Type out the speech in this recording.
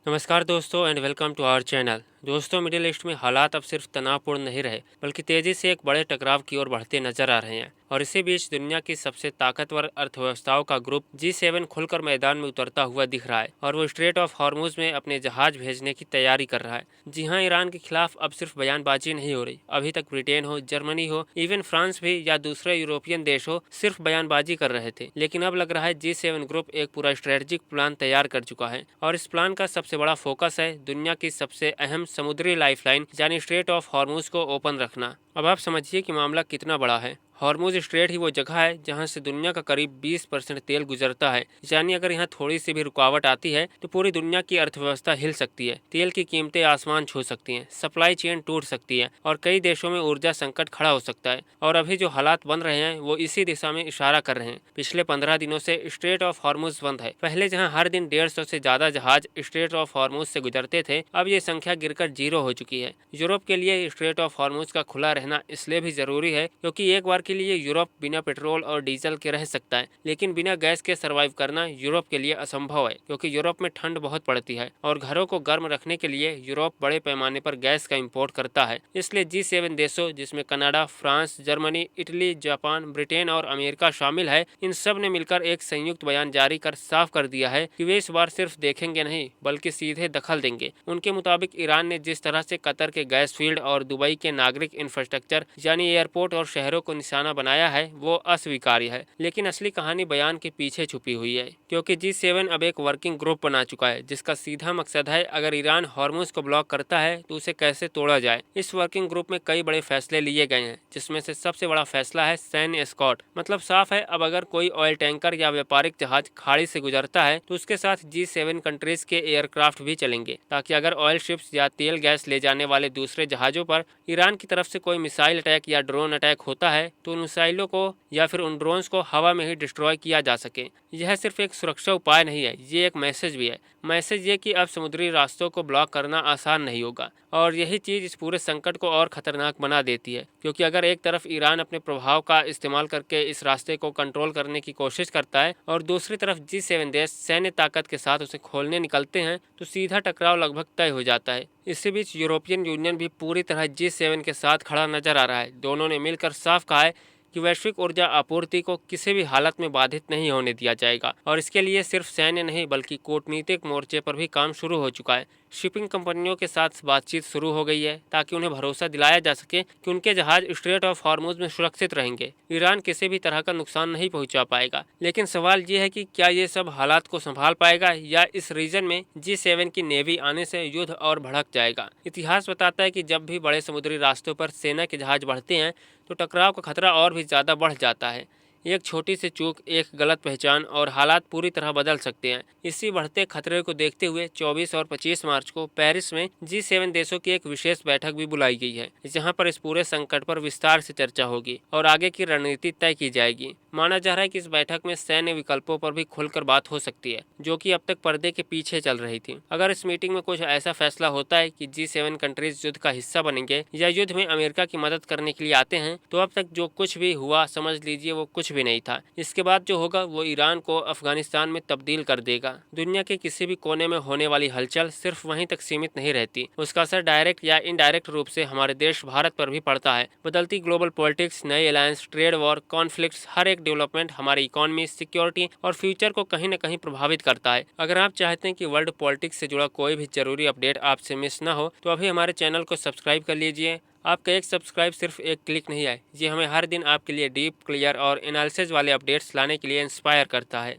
नमस्कार दोस्तों and welcome to our channel. दोस्तों, मिडिल ईस्ट में हालात अब सिर्फ तनावपूर्ण नहीं रहे बल्कि तेजी से एक बड़े टकराव की ओर बढ़ते नजर आ रहे हैं। और इसी बीच दुनिया की सबसे ताकतवर अर्थव्यवस्थाओं का ग्रुप G7 खुलकर मैदान में उतरता हुआ दिख रहा है और वो स्ट्रेट ऑफ हॉर्मुज में अपने जहाज भेजने की तैयारी कर रहा है। जी हाँ, ईरान के खिलाफ अब सिर्फ बयानबाजी नहीं हो रही। अभी तक ब्रिटेन हो, जर्मनी हो, इवन फ्रांस भी या दूसरे यूरोपियन देश हो, सिर्फ बयानबाजी कर रहे थे। लेकिन अब लग रहा है G7 ग्रुप एक पूरा स्ट्रेटेजिक प्लान तैयार कर चुका है और इस प्लान का सबसे बड़ा फोकस है दुनिया की सबसे अहम समुद्री लाइफलाइन यानी स्ट्रेट ऑफ हॉर्मुज को ओपन रखना। अब आप समझिए कि मामला कितना बड़ा है। हॉर्मुज स्ट्रेट ही वो जगह है जहां से दुनिया का करीब 20% तेल गुजरता है। यानी अगर यहाँ थोड़ी सी भी रुकावट आती है तो पूरी दुनिया की अर्थव्यवस्था हिल सकती है, तेल की कीमतें आसमान छू सकती हैं, सप्लाई चेन टूट सकती है और कई देशों में ऊर्जा संकट खड़ा हो सकता है। और अभी जो हालात बन रहे हैं वो इसी दिशा में इशारा कर रहे हैं। पिछले 15 दिनों से स्ट्रेट ऑफ हॉर्मुज बंद है। पहले जहाँ हर दिन 150 से ज्यादा जहाज स्ट्रेट ऑफ हॉर्मुज से गुजरते थे, अब ये संख्या गिरकर 0 हो चुकी है। यूरोप के लिए स्ट्रेट ऑफ हॉर्मुज का खुला रहना इसलिए भी जरूरी है क्योंकि एक बार के लिए यूरोप बिना पेट्रोल और डीजल के रह सकता है, लेकिन बिना गैस के सरवाइव करना यूरोप के लिए असंभव है क्योंकि यूरोप में ठंड बहुत पड़ती है और घरों को गर्म रखने के लिए यूरोप बड़े पैमाने पर गैस का इंपोर्ट करता है। इसलिए G7 देशों जिसमें Canada, France, Germany, Italy, Japan, Britain और अमेरिका शामिल है, इन सब ने मिलकर एक संयुक्त बयान जारी कर साफ कर दिया है कि वे इस बार सिर्फ देखेंगे नहीं बल्कि सीधे दखल देंगे। उनके मुताबिक ईरान ने जिस तरह से कतर के गैस फील्ड और दुबई के नागरिक इंफ्रास्ट्रक्चर यानी एयरपोर्ट और शहरों को निशाना बनाया है वो अस्वीकार्य है। लेकिन असली कहानी बयान के पीछे छुपी हुई है क्योंकि G7 अब एक वर्किंग ग्रुप बना चुका है जिसका सीधा मकसद है अगर ईरान हॉर्मुज को ब्लॉक करता है तो उसे कैसे तोड़ा जाए। इस वर्किंग ग्रुप में कई बड़े फैसले लिए गए हैं जिसमें से सबसे बड़ा फैसला है सैन्य एस्कॉर्ट। मतलब साफ है, अब अगर कोई ऑयल टैंकर या व्यापारिक जहाज खाड़ी से गुजरता है तो उसके साथ G7 कंट्रीज के एयरक्राफ्ट भी चलेंगे ताकि अगर ऑयल शिप्स या तेल गैस ले जाने वाले दूसरे जहाजों पर ईरान की तरफ से कोई मिसाइल अटैक या ड्रोन अटैक होता है तो उन मिसाइलों को या फिर उन ड्रोन्स को हवा में ही डिस्ट्रॉय किया जा सके। यह सिर्फ एक सुरक्षा उपाय नहीं है, ये एक मैसेज भी है। मैसेज ये कि अब समुद्री रास्तों को ब्लॉक करना आसान नहीं होगा और यही चीज इस पूरे संकट को और खतरनाक बना देती है क्योंकि अगर एक तरफ ईरान अपने प्रभाव का इस्तेमाल करके इस रास्ते को कंट्रोल करने की कोशिश करता है और दूसरी तरफ G7 देश सैन्य ताकत के साथ उसे खोलने निकलते हैं तो सीधा टकराव लगभग तय हो जाता है। इसी बीच यूरोपियन यूनियन भी पूरी तरह G7 के साथ खड़ा नजर आ रहा है। दोनों ने मिलकर साफ कहा है कि वैश्विक ऊर्जा आपूर्ति को किसी भी हालत में बाधित नहीं होने दिया जाएगा और इसके लिए सिर्फ सैन्य नहीं बल्कि कूटनीतिक मोर्चे पर भी काम शुरू हो चुका है। शिपिंग कंपनियों के साथ बातचीत शुरू हो गई है ताकि उन्हें भरोसा दिलाया जा सके कि उनके जहाज स्ट्रेट ऑफ हॉर्मुज में सुरक्षित रहेंगे, ईरान किसी भी तरह का नुकसान नहीं पहुंचा पाएगा। लेकिन सवाल ये है कि क्या ये सब हालात को संभाल पाएगा या इस रीजन में G7 की नेवी आने से युद्ध और भड़क जाएगा। इतिहास बताता है कि जब भी बड़े समुद्री रास्तों पर सेना के जहाज बढ़ते हैं तो टकराव का खतरा और भी ज्यादा बढ़ जाता है। एक छोटी सी चूक, एक गलत पहचान और हालात पूरी तरह बदल सकते हैं। इसी बढ़ते खतरे को देखते हुए 24 और 25 मार्च को पेरिस में G7 देशों की एक विशेष बैठक भी बुलाई गई है जहां पर इस पूरे संकट पर विस्तार से चर्चा होगी और आगे की रणनीति तय की जाएगी। माना जा रहा है कि इस बैठक में सैन्य विकल्पों पर भी खुलकर बात हो सकती है जो कि अब तक पर्दे के पीछे चल रही थी। अगर इस मीटिंग में कुछ ऐसा फैसला होता है कि G7 कंट्रीज युद्ध का हिस्सा बनेंगे या युद्ध में अमेरिका की मदद करने के लिए आते हैं तो अब तक जो कुछ भी हुआ समझ लीजिए वो कुछ भी नहीं था। इसके बाद जो होगा वो ईरान को अफगानिस्तान में तब्दील कर देगा। दुनिया के किसी भी कोने में होने वाली हलचल सिर्फ वहीं तक सीमित नहीं रहती, उसका असर डायरेक्ट या इनडायरेक्ट रूप से हमारे देश भारत पर भी पड़ता है। बदलती ग्लोबल पॉलिटिक्स, नए अलायंस, ट्रेड वॉर, कॉन्फ्लिक्ट्स, हर एक डेवलपमेंट हमारी इकोनॉमी, सिक्योरिटी और फ्यूचर को कहीं न कहीं प्रभावित करता है। अगर आप चाहते हैं कि वर्ल्ड पॉलिटिक्स से जुड़ा कोई भी जरूरी अपडेट आपसे मिस ना हो तो अभी हमारे चैनल को सब्सक्राइब कर लीजिए। आपका एक सब्सक्राइब सिर्फ एक क्लिक नहीं है, ये हमें हर दिन आपके लिए डीप, क्लियर और एनालिसिस वाले अपडेट्स लाने के लिए इंस्पायर करता है।